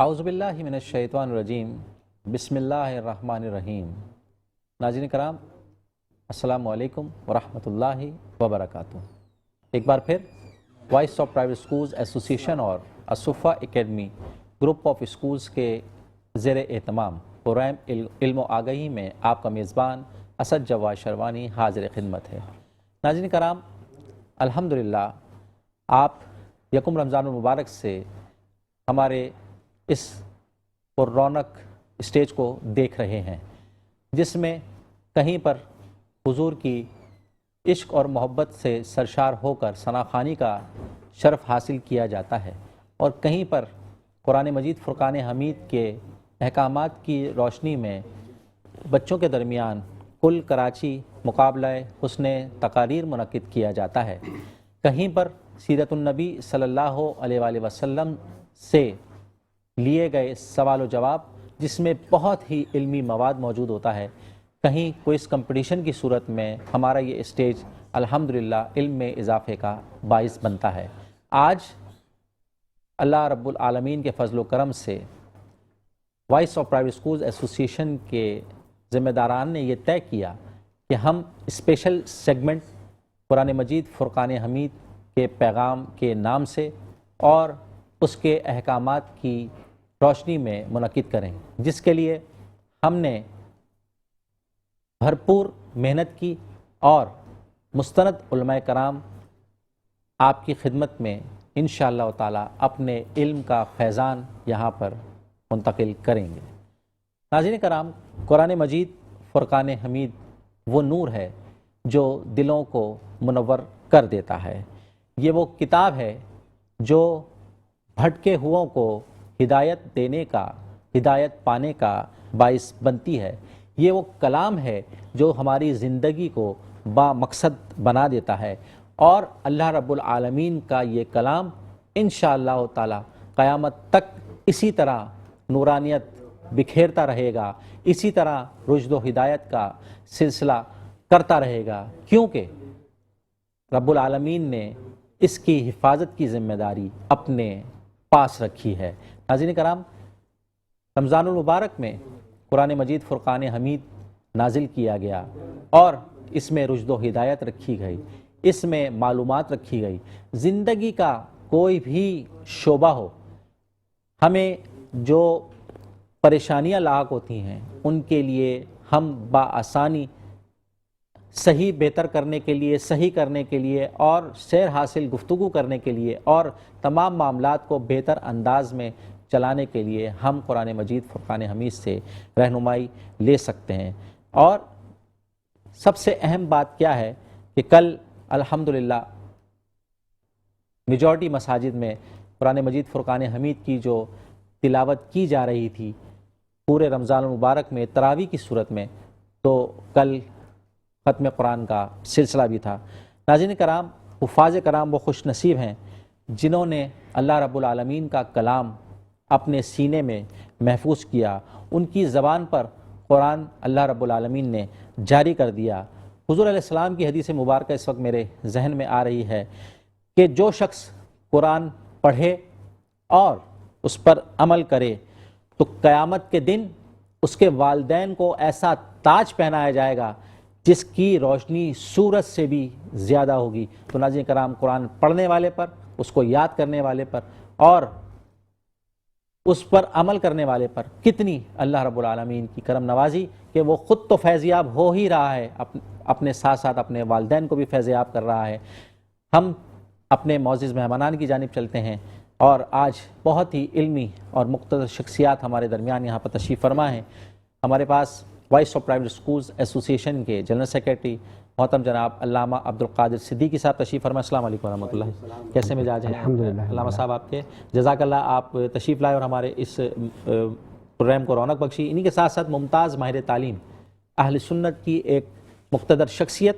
اعوذ باللہ من الشیطان الرجیم بسم اللہ الرحمن الرحیم۔ ناظرین کرام، السلام علیکم ورحمۃ اللہ وبرکاتہ۔ ایک بار پھر voice of private schools association اور Al-Safa academy group of schools کے زیر اہتمام پروگرام علم و آگہی میں آپ کا میزبان اسد جواد شروانی حاضر خدمت ہے۔ ناظرین کرام، الحمدللہ آپ یکم رمضان المبارک سے ہمارے اس پر رونق اسٹیج کو دیکھ رہے ہیں، جس میں کہیں پر حضور کی عشق اور محبت سے سرشار ہو کر ثنا خوانی کا شرف حاصل کیا جاتا ہے، اور کہیں پر قرآن مجید فرقان حمید کے احکامات کی روشنی میں بچوں کے درمیان کل کراچی مقابلہ حسن تقاریر منعقد کیا جاتا ہے۔ کہیں پر سیرت النبی صلی اللہ علیہ وآلہ وسلم سے لیے گئے سوال و جواب، جس میں بہت ہی علمی مواد موجود ہوتا ہے۔ کہیں کوئز کمپٹیشن کی صورت میں ہمارا یہ اسٹیج الحمدللہ علم میں اضافے کا باعث بنتا ہے۔ آج اللہ رب العالمین کے فضل و کرم سے voice of private schools association کے ذمہ داران نے یہ طے کیا کہ ہم اسپیشل سیگمنٹ قرآن مجید فرقان حمید کے پیغام کے نام سے اور اس کے احکامات کی روشنی میں منعقد کریں، جس کے لیے ہم نے بھرپور محنت کی اور مستند علماء کرام آپ کی خدمت میں انشاءاللہ تعالی اپنے علم کا فیضان یہاں پر منتقل کریں گے۔ ناظرین کرام، قرآن مجید فرقان حمید وہ نور ہے جو دلوں کو منور کر دیتا ہے۔ یہ وہ کتاب ہے جو بھٹکے ہوں کو ہدایت دینے کا، ہدایت پانے کا باعث بنتی ہے۔ یہ وہ کلام ہے جو ہماری زندگی کو با مقصد بنا دیتا ہے، اور اللہ رب العالمین کا یہ کلام انشاءاللہ تعالی قیامت تک اسی طرح نورانیت بکھیرتا رہے گا، اسی طرح رشد و ہدایت کا سلسلہ کرتا رہے گا، کیونکہ رب العالمین نے اس کی حفاظت کی ذمہ داری اپنے پاس رکھی ہے۔ ناظرین کرام، رمضان المبارک میں قرآن مجید فرقان حمید نازل کیا گیا، اور اس میں رشد و ہدایت رکھی گئی، اس میں معلومات رکھی گئی۔ زندگی کا کوئی بھی شعبہ ہو، ہمیں جو پریشانیاں لاحق ہوتی ہیں ان کے لیے ہم بآسانی صحیح بہتر کرنے کے لیے، صحیح کرنے کے لیے، اور سیر حاصل گفتگو کرنے کے لیے، اور تمام معاملات کو بہتر انداز میں چلانے کے لیے ہم قرآن مجید فرقان حمید سے رہنمائی لے سکتے ہیں۔ اور سب سے اہم بات کیا ہے کہ کل الحمدللہ میجورٹی مساجد میں قرآن مجید فرقان حمید کی جو تلاوت کی جا رہی تھی پورے رمضان المبارک میں تراویح کی صورت میں، تو کل ختم قرآن کا سلسلہ بھی تھا۔ ناظرین کرام، حفاظ کرام وہ خوش نصیب ہیں جنہوں نے اللہ رب العالمین کا کلام اپنے سینے میں محفوظ کیا، ان کی زبان پر قرآن اللہ رب العالمین نے جاری کر دیا۔ حضور علیہ السلام کی حدیث مبارکہ اس وقت میرے ذہن میں آ رہی ہے کہ جو شخص قرآن پڑھے اور اس پر عمل کرے تو قیامت کے دن اس کے والدین کو ایسا تاج پہنایا جائے گا جس کی روشنی سورج سے بھی زیادہ ہوگی۔ تو ناظرین کرام، قرآن پڑھنے والے پر، اس کو یاد کرنے والے پر، اور اس پر عمل کرنے والے پر کتنی اللہ رب العالمین کی کرم نوازی کہ وہ خود تو فیض یاب ہو ہی رہا ہے، اپنے ساتھ ساتھ اپنے والدین کو بھی فیض یاب کر رہا ہے۔ ہم اپنے معزز مہمانان کی جانب چلتے ہیں، اور آج بہت ہی علمی اور مقتدر شخصیات ہمارے درمیان یہاں پر تشریف فرما ہیں۔ ہمارے پاس voice of private schools association کے جنرل سیکریٹری محترم جناب علامہ عبدالقادر صدیقی صاحب تشریف فرما۔ السلام علیکم ورحمۃ اللہ، کیسے مزاج ہیں علامہ صاحب آپ کے؟ جزاک اللہ، آپ تشریف لائے اور ہمارے اس پروگرام کو رونق بخشی۔ انہی کے ساتھ ساتھ ممتاز ماہر تعلیم، اہل سنت کی ایک مقتدر شخصیت،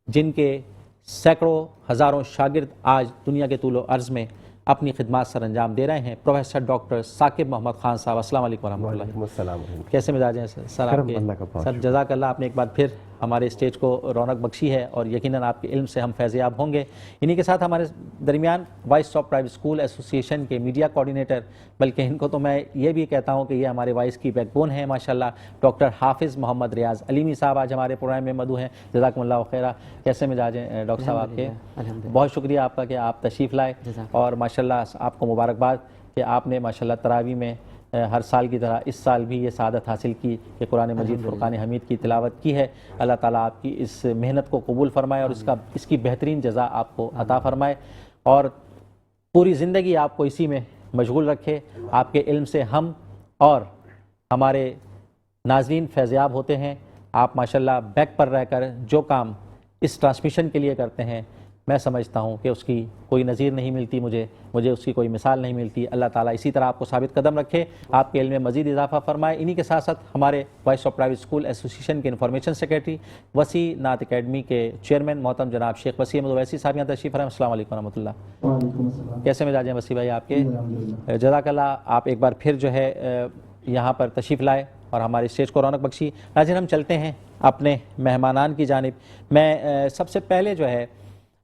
جن کے سینکڑوں ہزاروں شاگرد آج دنیا کے طول و عرض میں اپنی خدمات سر انجام دے رہے ہیں، پروفیسر ڈاکٹر ثاقب محمد خان صاحب۔ السلام علیکم ورحمۃ اللہ، کیسے مزاج ہیں سر آپ کے؟ سر جزاک اللہ، آپ نے ایک بار پھر ہمارے اسٹیج کو رونق بخشی ہے اور یقیناً آپ کے علم سے ہم فیضیاب ہوں گے۔ انہی کے ساتھ ہمارے درمیان وائس آف پرائیویٹ اسکول ایسوسی ایشن کے میڈیا کوآرڈینیٹر، بلکہ ان کو تو میں یہ بھی کہتا ہوں کہ یہ ہمارے وائس کی بیک بون ہیں ماشاءاللہ، ڈاکٹر حافظ محمد ریاض علیمی صاحب آج ہمارے پروگرام میں مدعو ہیں۔ جزاکم اللہ خیرہ۔ کیسے مزاج ہیں ڈاکٹر صاحب آپ کے؟ بہت شکریہ آپ کا کہ آپ تشریف لائے، اور ماشاءاللہ آپ کو مبارکباد کہ آپ نے ماشاءاللہ تراویح میں ہر سال کی طرح اس سال بھی یہ سعادت حاصل کی کہ قرآن مجید فرقان حمید کی تلاوت کی ہے۔ اللہ تعالیٰ آپ کی اس محنت کو قبول فرمائے اور اس کی بہترین جزا آپ کو عطا فرمائے، اور پوری زندگی آپ کو اسی میں مشغول رکھے۔ آپ کے علم سے ہم اور ہمارے ناظرین فیضیاب ہوتے ہیں۔ آپ ماشاءاللہ بیک پر رہ کر جو کام اس ٹرانسمیشن کے لیے کرتے ہیں، میں سمجھتا ہوں کہ اس کی کوئی نظیر نہیں ملتی، مجھے اس کی کوئی مثال نہیں ملتی۔ اللہ تعالیٰ اسی طرح آپ کو ثابت قدم رکھے، آپ کے علم میں مزید اضافہ فرمائے۔ انہی کے ساتھ ساتھ ہمارے وائس آف پرائیویٹ اسکول ایسوسی ایشن کے انفارمیشن سیکریٹری، وسیع نعت اکیڈمی کے چیئرمین محترم جناب شیخ وسیع احمد اویسی صاحب یہاں تشریف فرمائے۔ السلام علیکم ورحمۃ اللہ۔ وعلیکم السلام۔ کیسے مزاج ہیں وسیع بھائی آپ کے؟ جزاک اللہ، آپ ایک بار پھر جو ہے یہاں پر تشریف لائے اور ہمارے اسٹیج کو رونق بخشی۔ ناظرین ہم چلتے ہیں اپنے مہمانان کی جانب۔ میں سب سے پہلے جو ہے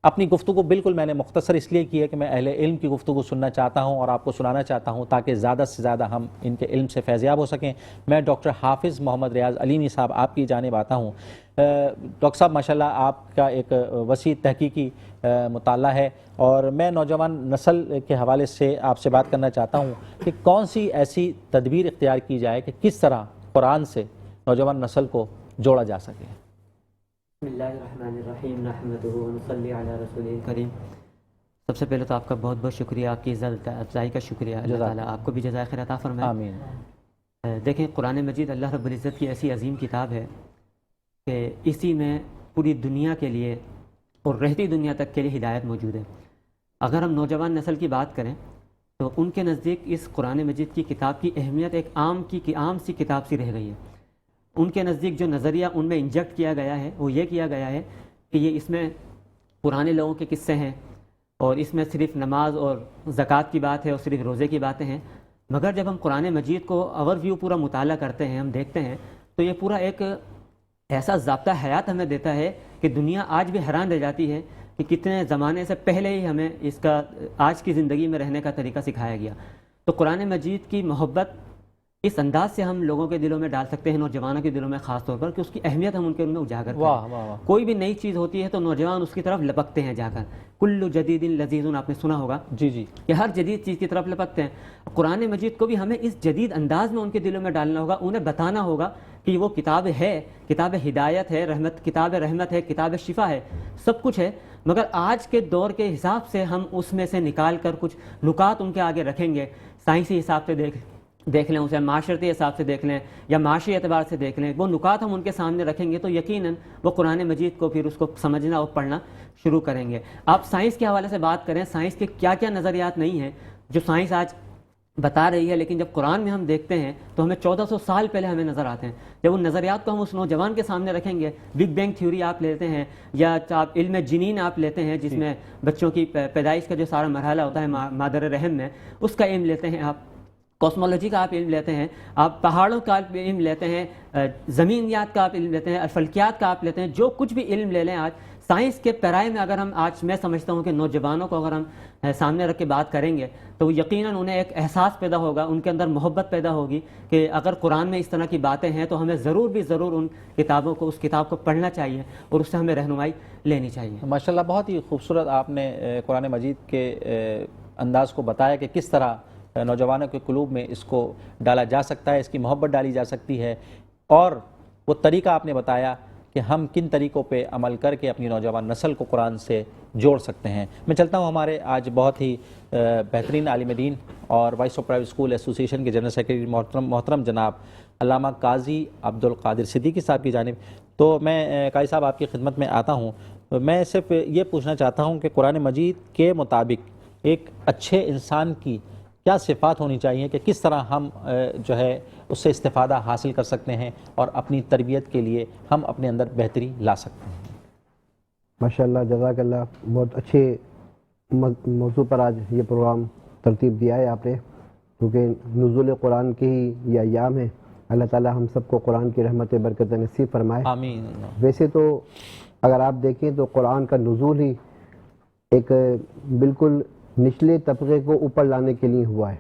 اپنی گفتگو بالکل میں نے مختصر اس لیے کی ہے کہ میں اہل علم کی گفتگو سننا چاہتا ہوں اور آپ کو سنانا چاہتا ہوں تاکہ زیادہ سے زیادہ ہم ان کے علم سے فیضیاب ہو سکیں۔ میں ڈاکٹر حافظ محمد ریاض علیمی صاحب آپ کی جانب آتا ہوں۔ ڈاکٹر صاحب ماشاءاللہ آپ کا ایک وسیع تحقیقی مطالعہ ہے، اور میں نوجوان نسل کے حوالے سے آپ سے بات کرنا چاہتا ہوں کہ کون سی ایسی تدبیر اختیار کی جائے کہ کس طرح قرآن سے نوجوان نسل کو جوڑا جا سکے۔ بسم اللہ الرحمن الرحیم، نحمدہ ونصلی علی رسولہ الکریم۔ سب سے پہلے تو آپ کا بہت بہت شکریہ، آپ کی عزت افزائی کا شکریہ۔ اللہ تعالیٰ آپ کو بھی جزائے خیر عطا فرمائے۔ آمین۔ دیکھیں قرآن مجید اللہ رب العزت کی ایسی عظیم کتاب ہے کہ اسی میں پوری دنیا کے لیے اور رہتی دنیا تک کے لیے ہدایت موجود ہے۔ اگر ہم نوجوان نسل کی بات کریں تو ان کے نزدیک اس قرآن مجید کی کتاب کی اہمیت ایک عام سی کتاب سی رہ گئی ہے۔ ان کے نزدیک جو نظریہ ان میں انجیکٹ کیا گیا ہے وہ یہ کیا گیا ہے کہ یہ اس میں پرانے لوگوں کے قصے ہیں، اور اس میں صرف نماز اور زکوٰۃ کی بات ہے اور صرف روزے کی باتیں ہیں۔ مگر جب ہم قرآن مجید کو اوور ویو پورا مطالعہ کرتے ہیں، ہم دیکھتے ہیں تو یہ پورا ایک ایسا ضابطہ حیات ہمیں دیتا ہے کہ دنیا آج بھی حیران رہ جاتی ہے کہ کتنے زمانے سے پہلے ہی ہمیں اس کا آج کی زندگی میں رہنے کا طریقہ سکھایا گیا۔ تو قرآن مجید کی محبت اس انداز سے ہم لوگوں کے دلوں میں ڈال سکتے ہیں، نوجوانوں کے دلوں میں خاص طور پر، کہ اس کی اہمیت ہم ان کے ان میں اجاگر کریں۔ کوئی بھی نئی چیز ہوتی ہے تو نوجوان اس کی طرف لپکتے ہیں جا کر۔ کل جدید لذیذ، آپ نے سنا ہوگا جی کہ ہر جدید چیز کی طرف لپکتے ہیں۔ قرآن مجید کو بھی ہمیں اس جدید انداز میں ان کے دلوں میں ڈالنا ہوگا، انہیں بتانا ہوگا کہ وہ کتاب ہے، کتاب ہدایت ہے، کتاب رحمت ہے، کتاب شفا ہے، سب کچھ ہے۔ مگر آج کے دور کے حساب سے ہم اس میں سے نکال کر کچھ نکات ان کے آگے رکھیں گے، سائنسی حساب سے دیکھ لیں اسے، معاشرتی حساب سے دیکھ لیں یا معاشی اعتبار سے دیکھ لیں، وہ نکات ہم ان کے سامنے رکھیں گے تو یقیناً وہ قرآن مجید کو پھر اس کو سمجھنا اور پڑھنا شروع کریں گے۔ آپ سائنس کے حوالے سے بات کریں، سائنس کے کیا کیا نظریات نہیں ہیں جو سائنس آج بتا رہی ہے، لیکن جب قرآن میں ہم دیکھتے ہیں تو ہمیں 1400 سال پہلے ہمیں نظر آتے ہیں۔ جب ان نظریات کو ہم اس نوجوان کے سامنے رکھیں گے، بگ بینگ تھیوری آپ لیتے ہیں یا آپ علم جنین آپ لیتے ہیں جس میں بچوں کی پیدائش کا جو سارا مرحلہ ہوتا ہے مادر رحم میں، اس کا علم لیتے ہیں، آپ کاسمولوجی کا آپ علم لیتے ہیں، آپ پہاڑوں کا علم لیتے ہیں، زمینیات کا آپ علم لیتے ہیں، فلکیات کا آپ لیتے ہیں، جو کچھ بھی علم لے لیں آج سائنس کے پیرائے میں اگر ہم آج میں سمجھتا ہوں کہ نوجوانوں کو اگر ہم سامنے رکھ کے بات کریں گے تو یقیناً انہیں ایک احساس پیدا ہوگا، ان کے اندر محبت پیدا ہوگی کہ اگر قرآن میں اس طرح کی باتیں ہیں تو ہمیں ضرور ان کتابوں کو، اس کتاب کو پڑھنا چاہیے اور اس سے ہمیں رہنمائی لینی چاہیے۔ ماشاءاللہ بہت ہی خوبصورت آپ نے قرآن مجید کے انداز کو بتایا کہ کس طرح نوجوانوں کے قلوب میں اس کو ڈالا جا سکتا ہے، اس کی محبت ڈالی جا سکتی ہے، اور وہ طریقہ آپ نے بتایا کہ ہم کن طریقوں پہ عمل کر کے اپنی نوجوان نسل کو قرآن سے جوڑ سکتے ہیں۔ میں چلتا ہوں ہمارے آج بہت ہی بہترین عالم دین اور وائس آف پرائیویٹ اسکول ایسوسی ایشن کے جنرل سیکرٹری محترم جناب علامہ قاضی عبد القادر صدیقی صاحب کی جانب، تو میں قاضی صاحب آپ کی خدمت میں آتا ہوں۔ میں صرف یہ پوچھنا چاہتا ہوں کہ قرآن مجید کے مطابق ایک اچھے انسان کی کیا صفات ہونی چاہیے کہ کس طرح ہم جو ہے اس سے استفادہ حاصل کر سکتے ہیں اور اپنی تربیت کے لیے ہم اپنے اندر بہتری لا سکتے ہیں۔ ماشاءاللہ، جزاک اللہ، بہت اچھے موضوع پر آج یہ پروگرام ترتیب دیا ہے آپ نے، کیونکہ نزول قرآن کے ہی یہ ایام ہیں اللہ تعالی ہم سب کو قرآن کی رحمت برکت نصیب فرمائے۔ آمین۔ ویسے تو اگر آپ دیکھیں تو قرآن کا نزول ہی ایک بالکل نچلے طبقے کو اوپر لانے کے لیے ہوا ہے،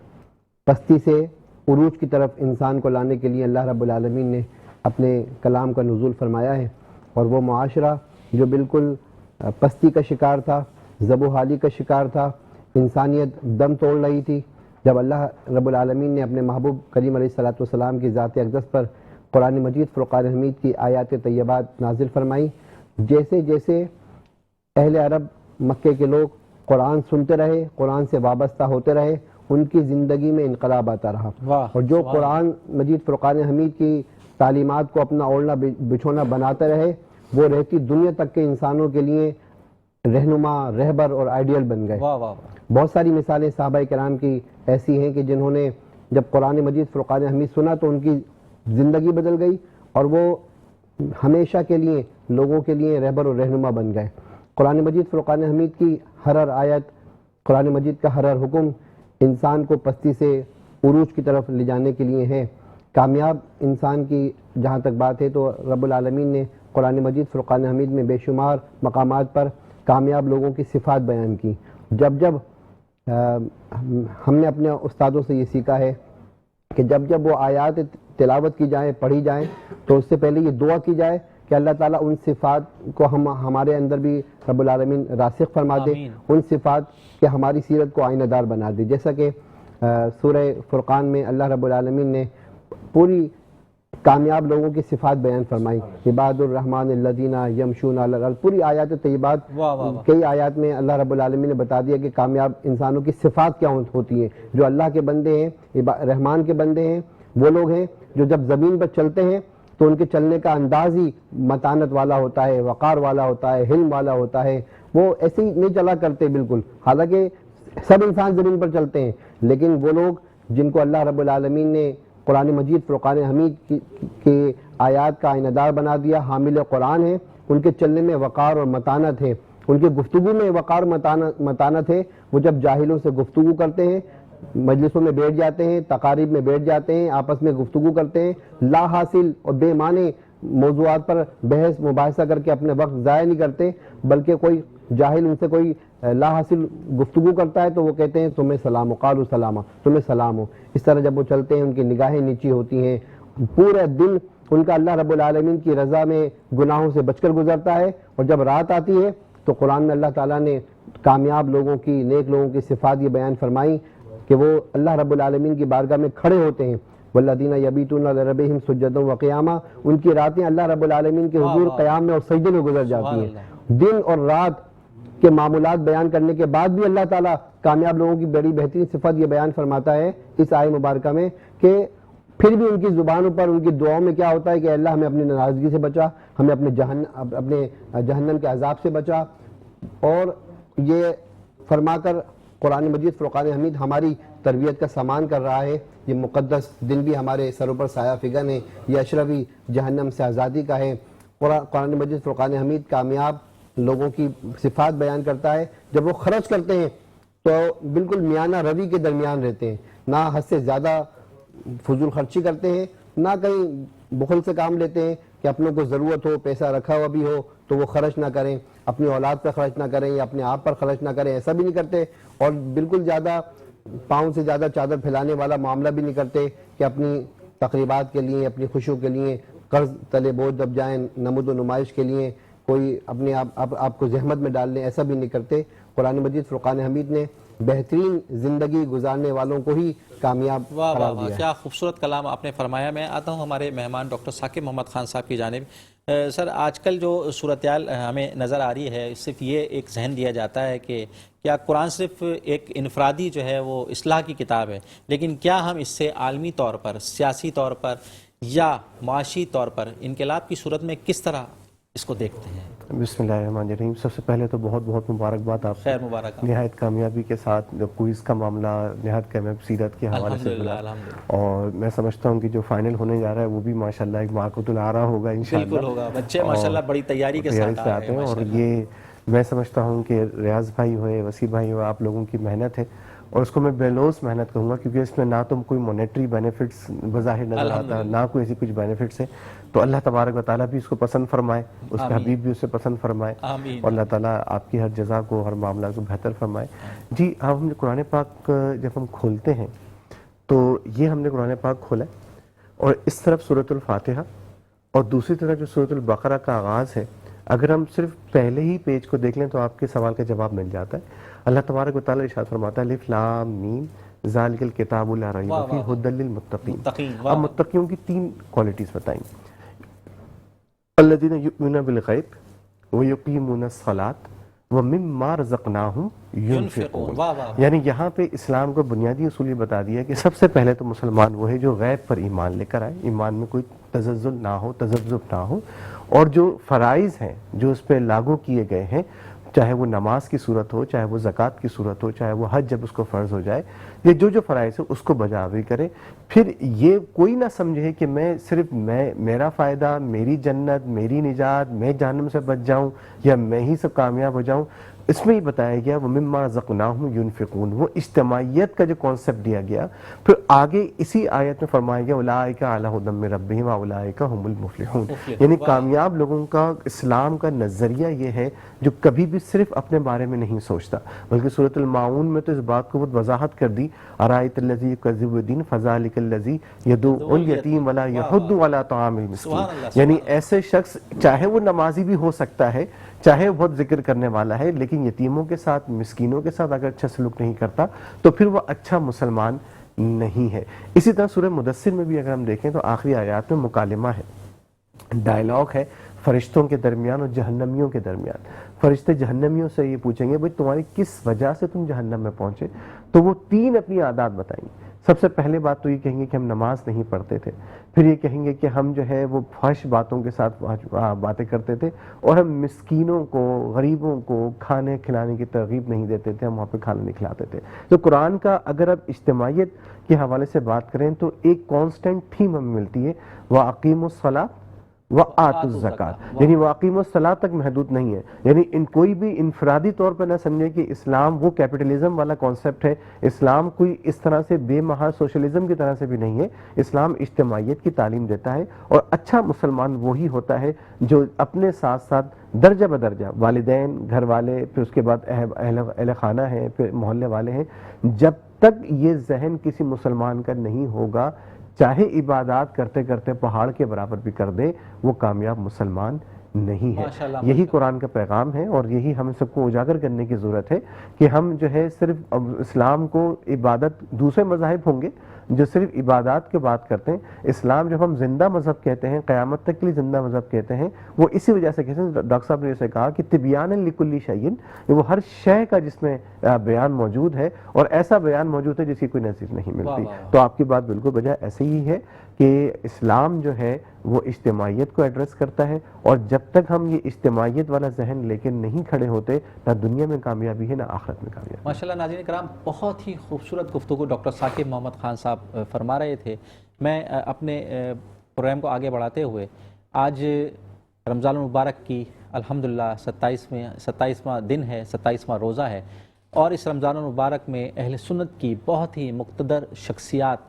پستی سے عروج کی طرف انسان کو لانے کے لیے اللہ رب العالمین نے اپنے کلام کا نزول فرمایا ہے۔ اور وہ معاشرہ جو بالکل پستی کا شکار تھا، ذب و حالی کا شکار تھا، انسانیت دم توڑ رہی تھی، جب اللہ رب العالمین نے اپنے محبوب کریم علیہ الصلوۃ والسلام کی ذات اقدس پر قرآن مجید فرقان حمید کی آیات طیبات نازل فرمائی، جیسے جیسے اہل عرب مکے کے لوگ قرآن سنتے رہے، قرآن سے وابستہ ہوتے رہے، ان کی زندگی میں انقلاب آتا رہا۔ واہ، اور جو قرآن مجید فرقان حمید کی تعلیمات کو اپنا اوڑھنا بچھونا بناتے رہے، وہ رہتی دنیا تک کے انسانوں کے لیے رہنما، رہبر اور آئیڈیل بن گئے۔ واہ واہ واہ۔ بہت ساری مثالیں صحابہ کرام کی ایسی ہیں کہ جنہوں نے جب قرآن مجید فرقان حمید سنا تو ان کی زندگی بدل گئی اور وہ ہمیشہ کے لیے لوگوں کے لیے رہبر اور رہنما بن گئے۔ قرآن مجید فرقان حمید کی ہر آیت، قرآن مجید کا ہر حکم انسان کو پستی سے عروج کی طرف لے جانے کے لیے ہے۔ کامیاب انسان کی جہاں تک بات ہے تو رب العالمین نے قرآن مجید فرقان حمید میں بے شمار مقامات پر کامیاب لوگوں کی صفات بیان کی۔ جب جب ہم نے اپنے استادوں سے یہ سیکھا ہے کہ جب جب وہ آیات تلاوت کی جائیں، پڑھی جائیں، تو اس سے پہلے یہ دعا کی جائے کہ اللہ تعالیٰ ان صفات کو ہمارے اندر بھی رب العالمین راسخ فرما دے، آمین۔ ان صفات کہ ہماری سیرت کو آئینہ دار بنا دے۔ جیسا کہ سورہ فرقان میں اللہ رب العالمین نے پوری کامیاب لوگوں کی صفات بیان فرمائی، عباد الرحمن الذین یمشون علی الارض، پوری آیات طیبات، واہ واہ واہ۔ کئی آیات میں اللہ رب العالمین نے بتا دیا کہ کامیاب انسانوں کی صفات کیا ہوتی ہیں۔ جو اللہ کے بندے ہیں، رحمان کے بندے ہیں، وہ لوگ ہیں جو جب زمین پر چلتے ہیں تو ان کے چلنے کا انداز ہی متانت والا ہوتا ہے، وقار والا ہوتا ہے، حلم والا ہوتا ہے۔ وہ ایسے ہی نہیں چلا کرتے بالکل، حالانکہ سب انسان زمین پر چلتے ہیں، لیکن وہ لوگ جن کو اللہ رب العالمین نے قرآن مجید فرقان حمید کی آیات کا آئینہ دار بنا دیا، حامل قرآن ہے، ان کے چلنے میں وقار اور متانت ہے، ان کی گفتگو میں وقار متانت ہے۔ وہ جب جاہلوں سے گفتگو کرتے ہیں، مجلسوں میں بیٹھ جاتے ہیں، تقاریب میں بیٹھ جاتے ہیں، آپس میں گفتگو کرتے ہیں، لا حاصل اور بے معنی موضوعات پر بحث مباحثہ کر کے اپنے وقت ضائع نہیں کرتے، بلکہ کوئی جاہل ان سے کوئی لا حاصل گفتگو کرتا ہے تو وہ کہتے ہیں تمہیں سلام ہو، قالوا سلاما، تمہیں سلام ہو۔ اس طرح جب وہ چلتے ہیں ان کی نگاہیں نیچی ہوتی ہیں، پورا دن ان کا اللہ رب العالمین کی رضا میں گناہوں سے بچ کر گزرتا ہے، اور جب رات آتی ہے تو قرآن میں اللہ تعالیٰ نے کامیاب لوگوں کی، نیک لوگوں کی صفات یہ بیان فرمائی کہ وہ اللہ رب العالمین کی بارگاہ میں کھڑے ہوتے ہیں، والذین یبیتون لربہم سجدا وقیاما، ان کی راتیں اللہ رب العالمین کے حضور قیام میں اور سجدے میں گزر جاتی ہیں۔ دن اور رات کے معمولات بیان کرنے کے بعد بھی اللہ تعالیٰ کامیاب لوگوں کی بڑی بہترین صفت یہ بیان فرماتا ہے اس آیت مبارکہ میں کہ پھر بھی ان کی زبانوں پر، ان کی دعاؤں میں کیا ہوتا ہے کہ اللہ ہمیں اپنی ناراضگی سے بچا، ہمیں اپنے جہنم کے عذاب سے بچا۔ اور یہ فرما کر قرآن مجید فرقان حمید ہماری تربیت کا سامان کر رہا ہے۔ یہ مقدس دن بھی ہمارے سروں پر سایہ فگن ہے، یہ اشرفی جہنم سے آزادی کا ہے۔ قرآن مجید فرقان حمید کامیاب لوگوں کی صفات بیان کرتا ہے۔ جب وہ خرچ کرتے ہیں تو بالکل میانہ روی کے درمیان رہتے ہیں، نہ حد سے زیادہ فضول خرچی کرتے ہیں، نہ کہیں بخل سے کام لیتے ہیں کہ اپنوں کو ضرورت ہو، پیسہ رکھا ہوا بھی ہو تو وہ خرچ نہ کریں، اپنی اولاد پر خرچ نہ کریں یا اپنے آپ پر خرچ نہ کریں، ایسا بھی نہیں کرتے۔ اور بالکل زیادہ پاؤں سے زیادہ چادر پھیلانے والا معاملہ بھی نہیں کرتے کہ اپنی تقریبات کے لیے، اپنی خوشیوں کے لیے قرض تلے بوجھ دب جائیں، نمود و نمائش کے لیے کوئی اپنے آپ کو زحمت میں ڈال لیں، ایسا بھی نہیں کرتے۔ قرآن مجید فرقان حمید نے بہترین زندگی گزارنے والوں کو ہی کامیاب واہ واہ قرار واہ، دیا ہے۔ کیا خوبصورت کلام آپ نے فرمایا۔ میں آتا ہوں ہمارے مہمان ڈاکٹر ثاقب محمد خان صاحب کی جانب۔ سر، آج کل جو صورتحال ہمیں نظر آ رہی ہے، صرف یہ ایک ذہن دیا جاتا ہے کہ کیا قرآن صرف ایک انفرادی جو ہے وہ اصلاح کی کتاب ہے، لیکن کیا ہم اس سے عالمی طور پر، سیاسی طور پر یا معاشی طور پر انقلاب کی صورت میں کس طرح اس کو دیکھتے ہیں؟ بسم اللہ الرحمن الرحیم۔ سب سے پہلے تو بہت بہت مبارکباد آپ کو، خیر مبارک۔ نہایت کامیابی کے ساتھ کوئز کا معاملہ نہایت کامیاب سیرت کے حوالے سے الحمدللہ بنا، الحمدللہ، اور میں سمجھتا ہوں کہ جو فائنل ہونے جا رہا ہے وہ بھی ماشاءاللہ ایک معقول العرا ہوگا انشاءاللہ۔ بالکل ہوگا، بچے ماشاءاللہ بڑی تیاری کے ساتھ آتے ہیں، اور ماشاءاللہ۔ یہ میں سمجھتا ہوں کہ ریاض بھائی ہوئے، وسیع بھائی ہوئے، آپ لوگوں کی محنت ہے اور اس کو میں بےلوث محنت کروں گا، کیونکہ اس میں نہ تو کوئی مونیٹری بینیفٹس بظاہر نظر آتا، نہ کوئی ایسی کچھ بینیفٹس ہے. تو اللہ تبارک و تعالیٰ بھی اس کو پسند فرمائے، اس کے حبیب بھی اسے پسند فرمائے، آمین. اور اللہ تعالیٰ آپ کی ہر جزا کو، ہر معاملہ کو بہتر فرمائے. جی اب ہم قرآن پاک جب ہم کھولتے ہیں تو یہ ہم نے قرآن پاک کھولا ہے، اور اس طرف سورۃ الفاتحہ اور دوسری طرف جو سورۃ البقرہ کا آغاز ہے، اگر ہم صرف پہلے ہی پیج کو دیکھ لیں تو آپ کے سوال کا جواب مل جاتا ہے. اللہ تبارک و تعالیٰ ارشاد فرماتا ہے الف لام میم ذالک الکتاب لا ریب فیہ ھدی للمتقین. اب متقیوں کی 3 کوالٹیز بتائیں. الذین یؤمنون بالغیب ویقیمون الصلاۃ ومما رزقناہم ینفقون. یعنی یہاں پہ اسلام کو بنیادی اصول یہ بتا دیا کہ سب سے پہلے تو مسلمان وہ ہے جو غیب پر ایمان لے کر آئے، ایمان میں کوئی تزلزل نہ ہو، تذبذب نہ ہو، اور جو فرائض ہیں جو اس پہ لاگو کیے گئے ہیں، چاہے وہ نماز کی صورت ہو، چاہے وہ زکوٰۃ کی صورت ہو، چاہے وہ حج جب اس کو فرض ہو جائے، یہ جو فرائض ہے اس کو بجاوری کرے. پھر یہ کوئی نہ سمجھے کہ میں صرف میرا فائدہ، میری جنت، میری نجات، میں جہنم سے بچ جاؤں یا میں ہی سب کامیاب ہو جاؤں. اس میں یہ بتایا گیا وَمِمَّا رَزَقْنَاهُمْ يُنْفِقُونَ، وہ اجتماعیت کا جو کانسیپٹ دیا گیا. پھر آگے اسی آیت میں فرمایا گیا اولئک علی ھدی من ربہم واولئک هم المفلحون. یعنی کامیاب لوگوں کا اسلام کا نظریہ یہ ہے جو کبھی بھی صرف اپنے بارے میں نہیں سوچتا، بلکہ سورۃ الماعون میں تو اس بات کو بہت وضاحت کر دی ارأیت الذی یکذب بالدین فذلک الذی یدعو الیتیم ولا یحض علی طعام المسکین. یعنی ایسے شخص چاہے وہ نمازی بھی ہو سکتا ہے، چاہے وہ بہت ذکر کرنے والا ہے، لیکن یتیموں کے ساتھ، مسکینوں کے ساتھ اگر اچھا سلوک نہیں کرتا تو پھر وہ اچھا مسلمان نہیں ہے. اسی طرح سورہ مدثر میں بھی اگر ہم دیکھیں تو آخری آیات میں مکالمہ ہے، ڈائلاگ ہے فرشتوں کے درمیان اور جہنمیوں کے درمیان. فرشتے جہنمیوں سے یہ پوچھیں گے بھئی تمہاری کس وجہ سے تم جہنم میں پہنچے، تو وہ 3 اپنی عادات بتائیں گے. سب سے پہلے بات تو یہ کہیں گے کہ ہم نماز نہیں پڑھتے تھے، پھر یہ کہیں گے کہ ہم جو ہے وہ فحش باتوں کے ساتھ باتیں کرتے تھے، اور ہم مسکینوں کو، غریبوں کو کھانے کھلانے کی ترغیب نہیں دیتے تھے، ہم وہاں پہ کھانا نہیں کھلاتے تھے. تو قرآن کا اگر آپ اجتماعیت کے حوالے سے بات کریں تو ایک کانسٹنٹ تھیم ہمیں ملتی ہے وَأَقِیمُوا الصَّلَاةَ وَآتُوا الزَّکَاۃ. یعنی وَأَقِیمُوا الصَّلَاۃ تک محدود نہیں ہے، یعنی کوئی بھی انفرادی طور پر نہ سمجھے کہ اسلام وہ کیپٹلزم والا کانسیپٹ ہے، اسلام کوئی اس طرح سے بے محض سوشلزم کی طرح سے بھی نہیں ہے. اسلام اجتماعیت کی تعلیم دیتا ہے، اور اچھا مسلمان وہی ہوتا ہے جو اپنے ساتھ ساتھ درجہ بدرجہ والدین، گھر والے، پھر اس کے بعد اہل خانہ ہیں، پھر محلے والے ہیں. جب تک یہ ذہن کسی مسلمان کا نہیں ہوگا، چاہے عبادات کرتے کرتے پہاڑ کے برابر بھی کر دے، وہ کامیاب مسلمان نہیں ہے. یہی قرآن کا پیغام ہے، اور یہی ہم سب کو اجاگر کرنے کی ضرورت ہے کہ ہم جو ہے صرف اسلام کو عبادت، دوسرے مذاہب ہوں گے جو صرف عبادات کی بات کرتے ہیں، اسلام جب ہم زندہ مذہب کہتے ہیں، قیامت تک کے لیے زندہ مذہب کہتے ہیں، وہ اسی وجہ سے کہتے ہیں. ڈاکٹر صاحب نے اسے کہا کہ تبیان لکل شیء، وہ ہر شے کا جس میں بیان موجود ہے، اور ایسا بیان موجود ہے جس کی کوئی نظیر نہیں ملتی. تو آپ کی بات بالکل بجائے ایسے ہی ہے کہ اسلام جو ہے وہ اجتماعیت کو ایڈریس کرتا ہے، اور جب تک ہم یہ اجتماعیت والا ذہن لے کے نہیں کھڑے ہوتے، نہ دنیا میں کامیابی ہے نہ آخرت میں کامیابی. ماشاءاللہ. ناظرین کرام، بہت ہی خوبصورت گفتگو ڈاکٹر ثاقب محمد خان صاحب فرما رہے تھے. میں اپنے پروگرام کو آگے بڑھاتے ہوئے آج رمضان المبارک کی الحمدللہ 27واں دن ہے، 27واں روزہ ہے، اور اس رمضان المبارک میں اہل سنت کی بہت ہی مقتدر شخصیات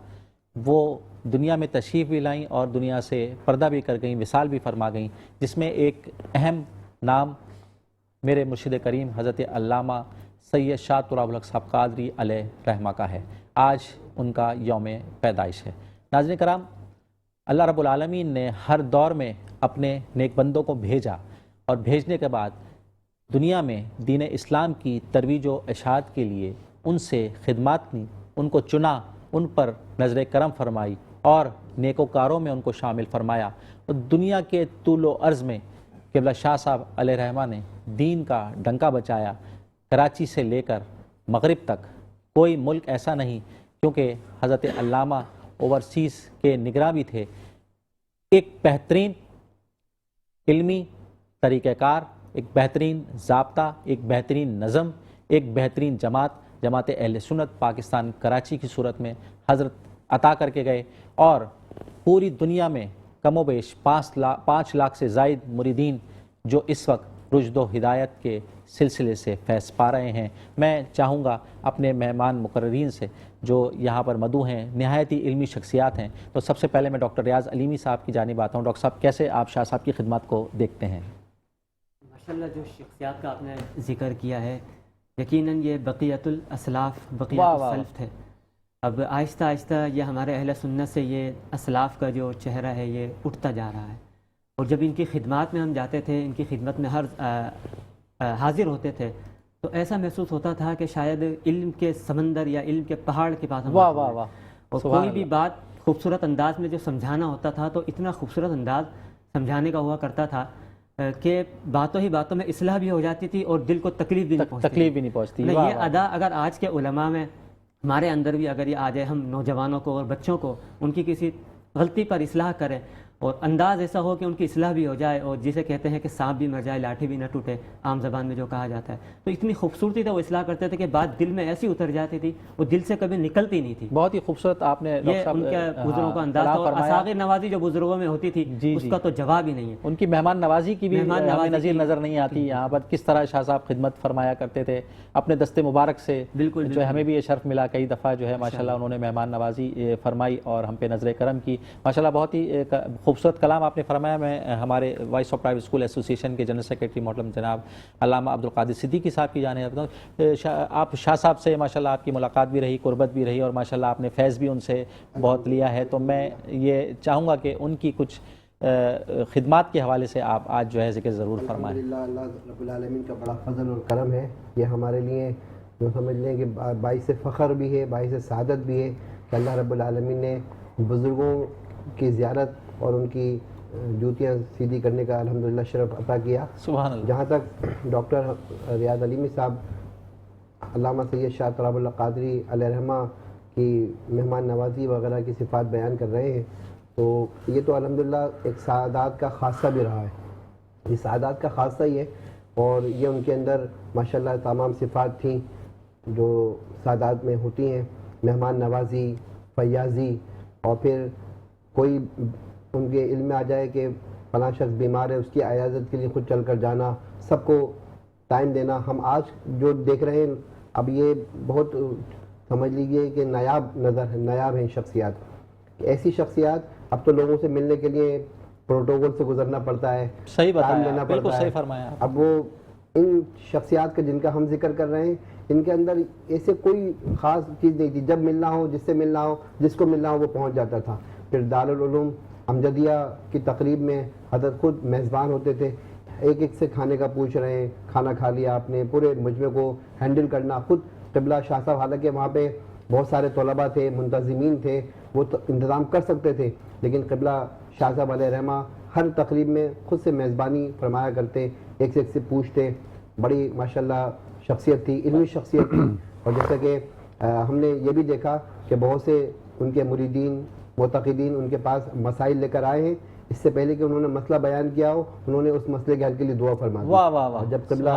وہ دنیا میں تشریف بھی لائیں اور دنیا سے پردہ بھی کر گئیں، وصال بھی فرما گئیں، جس میں ایک اہم نام میرے مرشد کریم حضرت علامہ سید شاہ تراب الحق صاحب قادری علیہ رحمہ کا ہے. آج ان کا یوم پیدائش ہے. ناظرین کرام، اللہ رب العالمین نے ہر دور میں اپنے نیک بندوں کو بھیجا، اور بھیجنے کے بعد دنیا میں دین اسلام کی ترویج و اشاعت کے لیے ان سے خدمات کی، ان کو چنا، ان پر نظر کرم فرمائی، اور نیکوکاروں میں ان کو شامل فرمایا. اور دنیا کے طول و عرض میں قبلہ شاہ صاحب علیہ رحمہ نے دین کا ڈنکا بچایا. کراچی سے لے کر مغرب تک کوئی ملک ایسا نہیں، کیونکہ حضرت علامہ اوورسیز کے نگراں بھی تھے. ایک بہترین علمی طریقہ کار، ایک بہترین ضابطہ، ایک بہترین نظم، ایک بہترین جماعت اہل سنت پاکستان کراچی کی صورت میں حضرت عطا کر کے گئے، اور پوری دنیا میں کم و بیش 5 لاکھ سے زائد مریدین جو اس وقت رشد و ہدایت کے سلسلے سے فیض پا رہے ہیں۔ میں چاہوں گا اپنے مہمان مقررین سے جو یہاں پر مدعو ہیں، نہایت ہی علمی شخصیات ہیں، تو سب سے پہلے میں ڈاکٹر ریاض علیمی صاحب کی جانب آتا ہوں۔ ڈاکٹر صاحب، کیسے آپ شاہ صاحب کی خدمات کو دیکھتے ہیں؟ ماشاءاللہ جو شخصیات کا آپ نے ذکر کیا ہے، یقیناً یہ بقیت الاسلاف، بقیت السلف تھے۔ اب آہستہ آہستہ یہ ہمارے اہل سنت سے یہ اسلاف کا جو چہرہ ہے یہ اٹھتا جا رہا ہے، اور جب ان کی خدمات میں ہم جاتے تھے، ان کی خدمت میں حاضر ہوتے تھے، تو ایسا محسوس ہوتا تھا کہ شاید علم کے سمندر یا علم کے پہاڑ کے پاس ہم واہ واہ واہ، اور کوئی بھی بات خوبصورت انداز میں جو سمجھانا ہوتا تھا تو اتنا خوبصورت انداز سمجھانے کا ہوا کرتا تھا کہ باتوں ہی باتوں میں اصلاح بھی ہو جاتی تھی اور دل کو تکلیف بھی نہیں پہنچتی۔ یہ ادا اگر آج کے علماء میں ہمارے اندر بھی اگر یہ آ جائے، ہم نوجوانوں کو اور بچوں کو ان کی کسی غلطی پر اصلاح کریں اور انداز ایسا ہو کہ ان کی اصلاح بھی ہو جائے، اور جسے کہتے ہیں کہ سانپ بھی مر جائے لاٹھی بھی نہ ٹوٹے، عام زبان میں جو کہا جاتا ہے، تو اتنی خوبصورتی سے وہ اصلاح کرتے تھے کہ بات دل میں ایسی اتر جاتی تھی، وہ دل سے کبھی نکلتی نہیں تھی۔ بہت ہی خوبصورت آپ نے یہ ان کے بزرگوں کا انداز تھا، اور اساغر نوازی جو بزرگوں میں ہوتی تھی اس کا تو جواب ہی نہیں ہے۔ ان کی مہمان نوازی کی بھی نظیر نظر نہیں آتی یہاں پر، کس طرح شاہ صاحب خدمت فرمایا کرتے تھے اپنے دست مبارک سے، جو ہمیں بھی یہ شرف ملا کئی دفعہ جو ہے ماشاءاللہ انہوں نے مہمان نوازی فرمائی اور ہم پہ نظر کرم کی ماشاءاللہ۔ بہت ہی خوبصورت کلام آپ نے فرمایا۔ میں ہمارے voice of private school association کے جنرل سیکریٹری محترم جناب علامہ عبدالقادر صدیقی صاحب کی جانب آپ شاہ صاحب سے ماشاءاللہ آپ کی ملاقات بھی رہی، قربت بھی رہی، اور ماشاءاللہ آپ نے فیض بھی ان سے بہت لیا ہے، تو میں یہ چاہوں گا کہ ان کی کچھ خدمات کے حوالے سے آپ آج جو ہے ذکر ضرور فرمائیں۔ الحمدللہ، اللہ رب العالمین کا بڑا فضل اور کرم ہے، یہ ہمارے لیے جو سمجھ لیں کہ باعث فخر بھی ہے، باعث سعادت بھی ہے کہ اللہ رب العالمین نے بزرگوں کی زیارت اور ان کی جوتیاں سیدھی کرنے کا الحمدللہ شرف عطا کیا۔ سبحان اللہ۔ جہاں تک ڈاکٹر ریاض علیمی صاحب علامہ سید شاہ طلب اللہ قادری علیہ رحمہ کی مہمان نوازی وغیرہ کی صفات بیان کر رہے ہیں، تو یہ تو الحمدللہ ایک سعادات کا خاصہ بھی رہا ہے، یہ سعادات کا خاصہ ہی ہے، اور یہ ان کے اندر ماشاءاللہ تمام صفات تھیں جو سعادات میں ہوتی ہیں، مہمان نوازی، فیاضی، اور پھر کوئی ان کے علم میں آ جائے کہ فلاں شخص بیمار ہے، اس کی عیادت کے لیے خود چل کر جانا، سب کو ٹائم دینا۔ ہم آج جو دیکھ رہے ہیں اب یہ بہت سمجھ لیجیے کہ نایاب ہیں شخصیات، ایسی شخصیات اب تو لوگوں سے ملنے کے لیے پروٹوکول سے گزرنا پڑتا ہے، صحیح ٹائم بتایا، لینا بالکل پڑتا صحیح ہے۔ فرمایا۔ اب وہ ان شخصیات کا جن کا ہم ذکر کر رہے ہیں، ان کے اندر ایسے کوئی خاص چیز نہیں تھی، جب ملنا ہو، جس سے ملنا ہو، جس کو ملنا ہو وہ پہنچ جاتا تھا۔ پھر دارالعلوم امجدیہ کی تقریب میں حضرت خود میزبان ہوتے تھے، ایک ایک سے کھانے کا پوچھ رہے ہیں، کھانا کھا لیا آپ نے، پورے مجمع کو ہینڈل کرنا خود قبلہ شاہ صاحب، حالانکہ وہاں پہ بہت سارے طلباء تھے، منتظمین تھے، وہ انتظام کر سکتے تھے، لیکن قبلہ شاہ صاحب علیہ رحمہ ہر تقریب میں خود سے میزبانی فرمایا کرتے، ایک سے پوچھتے، بڑی ماشاءاللہ شخصیت تھی، علمی شخصیت تھی۔ اور جیسا کہ ہم نے یہ بھی دیکھا کہ بہت سے ان کے مریدین معتقدین ان کے پاس مسائل لے کر آئے ہیں، اس سے پہلے کہ انہوں نے مسئلہ بیان کیا ہو، انہوں نے اس مسئلے کے حل کے لیے دعا فرما دی۔ واہ واہ واہ، جب قبلہ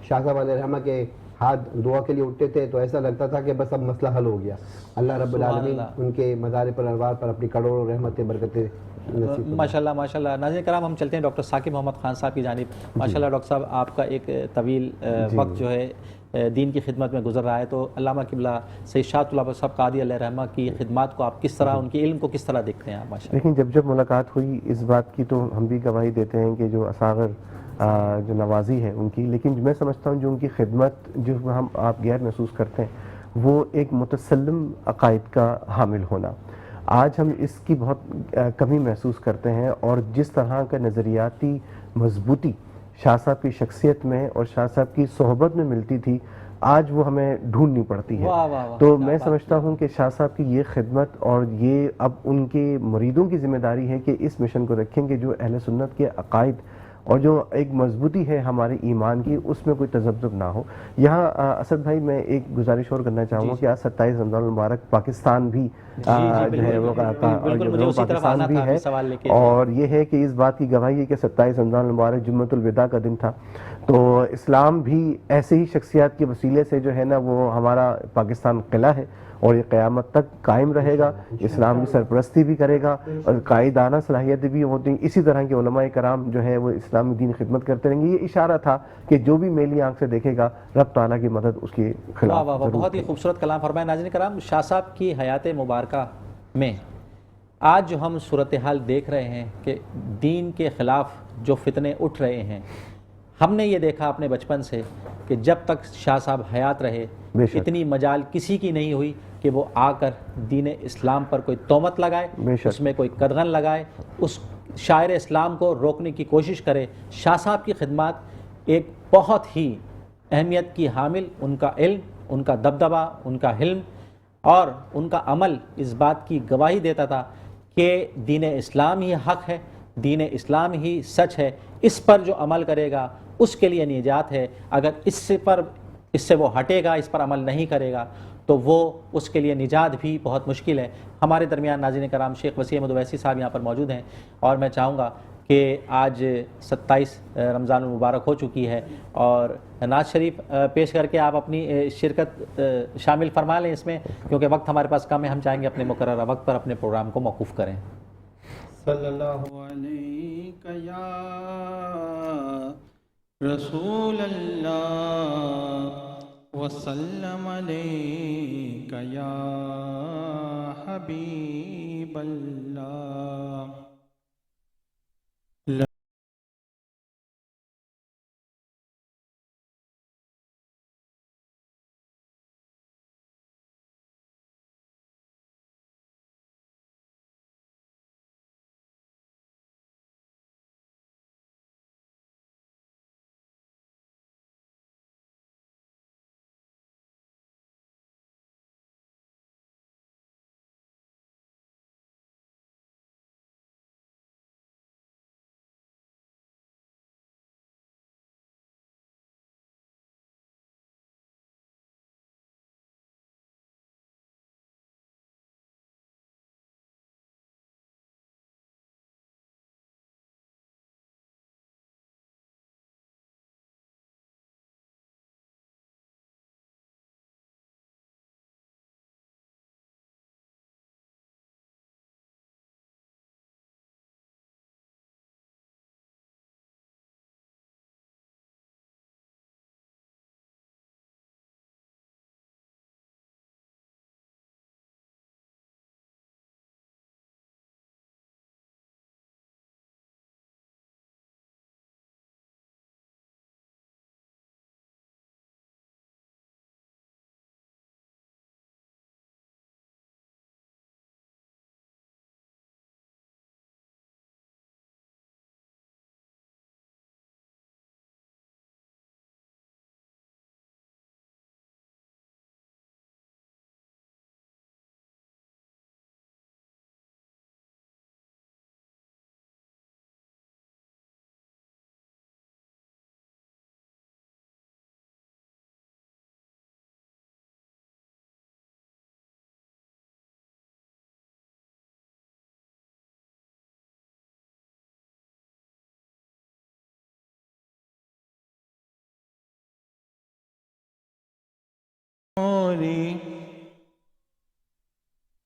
شاہ صاحب علیہ رحمہ کے ہاتھ دعا کے لیے اٹھتے تھے تو ایسا لگتا تھا کہ بس اب مسئلہ حل ہو گیا۔ اللہ رب العالمین ان کے مزار پر انوار پر اپنی کروڑوں رحمتیں برکتیں نصیب۔ ماشاءاللہ ماشاءاللہ۔ ناظرین کرام، ہم چلتے ہیں ڈاکٹر ثاقب محمد خان صاحب کی جانب۔ ماشاءاللہ ڈاکٹر صاحب، آپ کا ایک طویل وقت جو ہے دین کی خدمت میں گزر رہا ہے، تو علامہ قبلہ سید شاہ طلب صاحب قادری علیہ رحمہ کی خدمات کو آپ کس طرح، ان کے علم کو کس طرح دیکھتے ہیں آپ؟ ماشاءاللہ لیکن جب ملاقات ہوئی اس بات کی تو ہم بھی گواہی دیتے ہیں کہ جو اساغر جو نوازی ہے ان کی، لیکن میں سمجھتا ہوں جو ان کی خدمت جو آپ غیر محسوس کرتے ہیں وہ ایک متسلم عقائد کا حامل ہونا، آج ہم اس کی بہت کمی محسوس کرتے ہیں، اور جس طرح کا نظریاتی مضبوطی شاہ صاحب کی شخصیت میں اور شاہ صاحب کی صحبت میں ملتی تھی، آج وہ ہمیں ڈھونڈنی پڑتی ہے۔ تو میں سمجھتا ہوں کہ شاہ صاحب کی یہ خدمت اور یہ اب ان کے مریدوں کی ذمہ داری ہے کہ اس مشن کو رکھیں کہ جو اہل سنت کے عقائد اور جو ایک مضبوطی ہے ہمارے ایمان کی، اس میں کوئی تذبذب نہ ہو۔ یہاں اسد بھائی میں ایک گزارش اور کرنا چاہوں گا کہ آج 27 رمضان المبارک پاکستان بھی جو ہے وہ پاکستان بھی ہے، اور یہ ہے کہ اس بات کی گواہی ہے کہ 27 رمضان المبارک جمعۃ الوداع کا دن تھا، تو اسلام بھی ایسے ہی شخصیات کے وسیلے سے جو ہے نا وہ ہمارا پاکستان قلعہ ہے، اور یہ قیامت تک قائم رہے گا، اسلام کی سرپرستی بھی کرے گا اور قائدانہ صلاحیتیں بھی ہوتی ہیں. اسی طرح کے علماء کرام جو ہیں وہ اسلامی دین خدمت کرتے رہیں گے. یہ اشارہ تھا کہ جو بھی میلی آنکھ سے دیکھے گا رب تعالیٰ کی مدد اس کے خلاف واہ واہ واہ، بہت ہی خوبصورت کلام فرمایا. ناظرین کرام، شاہ صاحب کی حیات مبارکہ میں آج جو ہم صورتحال دیکھ رہے ہیں کہ دین کے خلاف جو فتنے اٹھ رہے ہیں، ہم نے یہ دیکھا اپنے بچپن سے کہ جب تک شاہ صاحب حیات رہے اتنی مجال کسی کی نہیں ہوئی کہ وہ آ کر دین اسلام پر کوئی تہمت لگائے، اس میں کوئی قدغن لگائے، اس شاعر اسلام کو روکنے کی کوشش کرے. شاہ صاحب کی خدمات ایک بہت ہی اہمیت کی حامل، ان کا علم، ان کا دبدبہ، ان کا حلم اور ان کا عمل اس بات کی گواہی دیتا تھا کہ دین اسلام ہی حق ہے، دین اسلام ہی سچ ہے، اس پر جو عمل کرے گا اس کے لیے نجات ہے. اگر اس سے وہ ہٹے گا، اس پر عمل نہیں کرے گا تو وہ اس کے لیے نجات بھی بہت مشکل ہے. ہمارے درمیان ناظرین کرام شیخ وسیع احمد اویسی صاحب یہاں پر موجود ہیں اور میں چاہوں گا کہ آج 27 رمضان المبارک ہو چکی ہے اور نعت شریف پیش کر کے آپ اپنی شرکت شامل فرما لیں اس میں، کیونکہ وقت ہمارے پاس کم ہے. ہم چاہیں گے اپنے مقررہ وقت پر اپنے پروگرام کو موقوف کریں. صلی اللہ علیہ یا رسول اللہ وسلم علیک یا حبیب اللہ.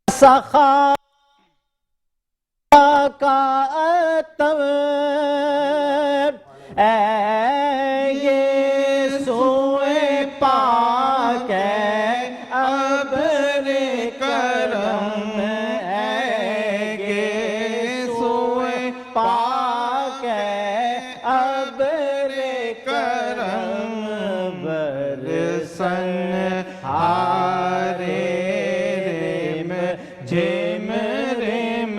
سخا کا تب یہ سوئے پاک ہے ابر کرم یہ سوئے پاک ہے ابر کرم برسن ہارے رم جم رم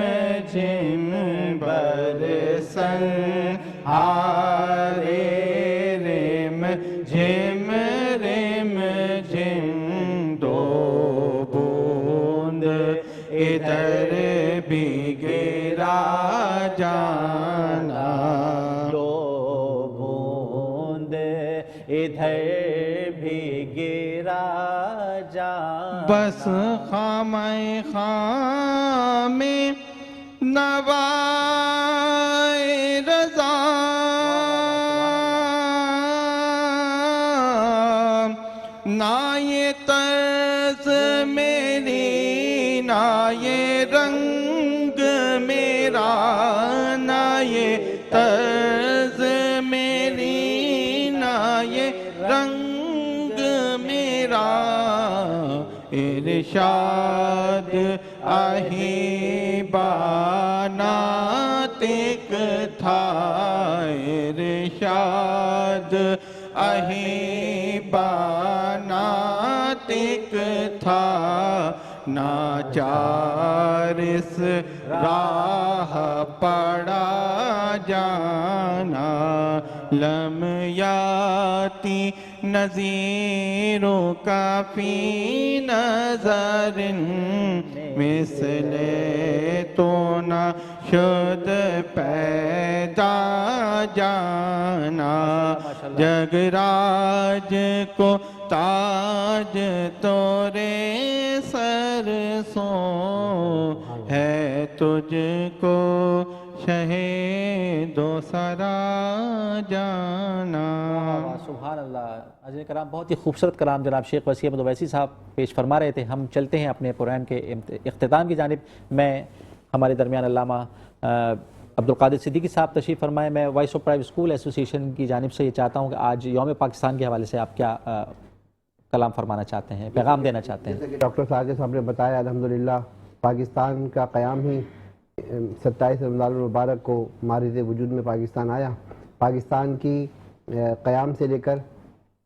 جم برسن ہارے رم جم رم جم دو بوند ادھر بھی گرا جانا دو بوند ادھر بھی گرا جانا بس خامے خام نوائے رضا نہ یہ طرز میری نہ یہ رنگ میرا، نہ یہ طرز میری، نہ یہ رنگ میرا، ارشاد آہی بانات ایک تھا، ارشاد آہی بانات ایک تھا، ناچار اس راہ پڑا جانا، لم یاتی نذیروں کا فی نظر مثل تو نہ شد پیدا جانا، جگراج کو تاج تورے سر سو ہے، تجھ کو شہید و سرا جانا۔ سبحان اللہ۔ حضرت کرام بہت ہی خوبصورت کلام جناب شیخ وسیع احمد اویسی صاحب پیش فرما رہے تھے۔ ہم چلتے ہیں اپنے پروگرام کے اختتام کی جانب۔ میں ہمارے درمیان علامہ عبدالقادر صدیقی صاحب تشریف فرمائے۔ میں voice of private school association کی جانب سے یہ چاہتا ہوں کہ آج یوم پاکستان کے حوالے سے آپ کیا کلام فرمانا چاہتے ہیں، پیغام دینا چاہتے ہیں؟ جیسے کہ ڈاکٹر ساجد صاحب نے بتایا، الحمدللہ پاکستان کا قیام ہی 27 رمضان المبارک کو مارد وجود میں پاکستان آیا۔ پاکستان کی قیام سے لے کر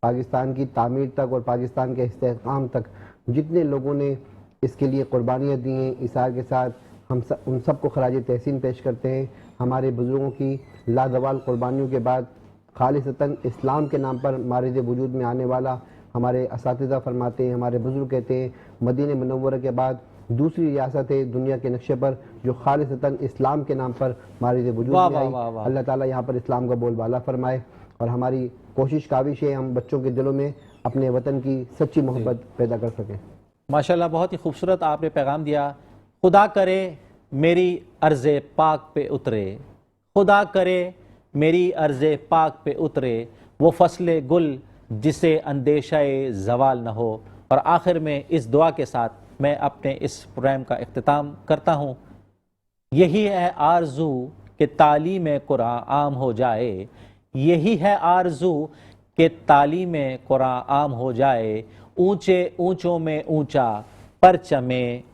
پاکستان کی تعمیر تک اور پاکستان کے استحکام تک جتنے لوگوں نے اس کے لیے قربانیاں دی ہیں، ایثار کے ساتھ ہم ان سب کو خراج تحسین پیش کرتے ہیں۔ ہمارے بزرگوں کی لازوال قربانیوں کے بعد خالصتاً اسلام کے نام پر مارد وجود میں آنے والا، ہمارے اساتذہ فرماتے ہیں، ہمارے بزرگ کہتے ہیں، مدینہ منورہ کے بعد دوسری ریاست ہے دنیا کے نقشے پر جو خالصتاً اسلام کے نام پر مارد وجود میں آئی۔ اللہ تعالیٰ یہاں پر اسلام کا بول بالا فرمائے، اور ہماری کوشش کاوش ہے ہم بچوں کے دلوں میں اپنے وطن کی سچی محبت پیدا کر سکیں۔ ماشاءاللہ بہت ہی خوبصورت آپ نے پیغام دیا۔ خدا کرے میری عرض پاک پہ اترے، خدا کرے میری عرض پاک پہ اترے، وہ فصل گل جسے اندیشہ زوال نہ ہو۔ اور آخر میں اس دعا کے ساتھ میں اپنے اس پروگرام کا اختتام کرتا ہوں۔ یہی ہے آرزو کہ تعلیم قرآن عام ہو جائے، یہی ہے آرزو کہ تعلیم قرآن عام ہو جائے، اونچے اونچوں میں اونچا پرچم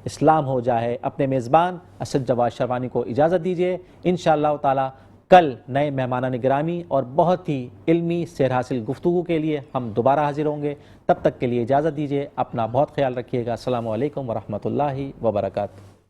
اسلام ہو جائے۔ اپنے میزبان اسد جواد شروانی کو اجازت دیجیے۔ انشاءاللہ تعالی کل نئے مہمانان گرامی اور بہت ہی علمی سیر حاصل گفتگو کے لیے ہم دوبارہ حاضر ہوں گے۔ تب تک کے لیے اجازت دیجیے، اپنا بہت خیال رکھیے گا۔ السلام علیکم ورحمۃ اللہ وبرکاتہ۔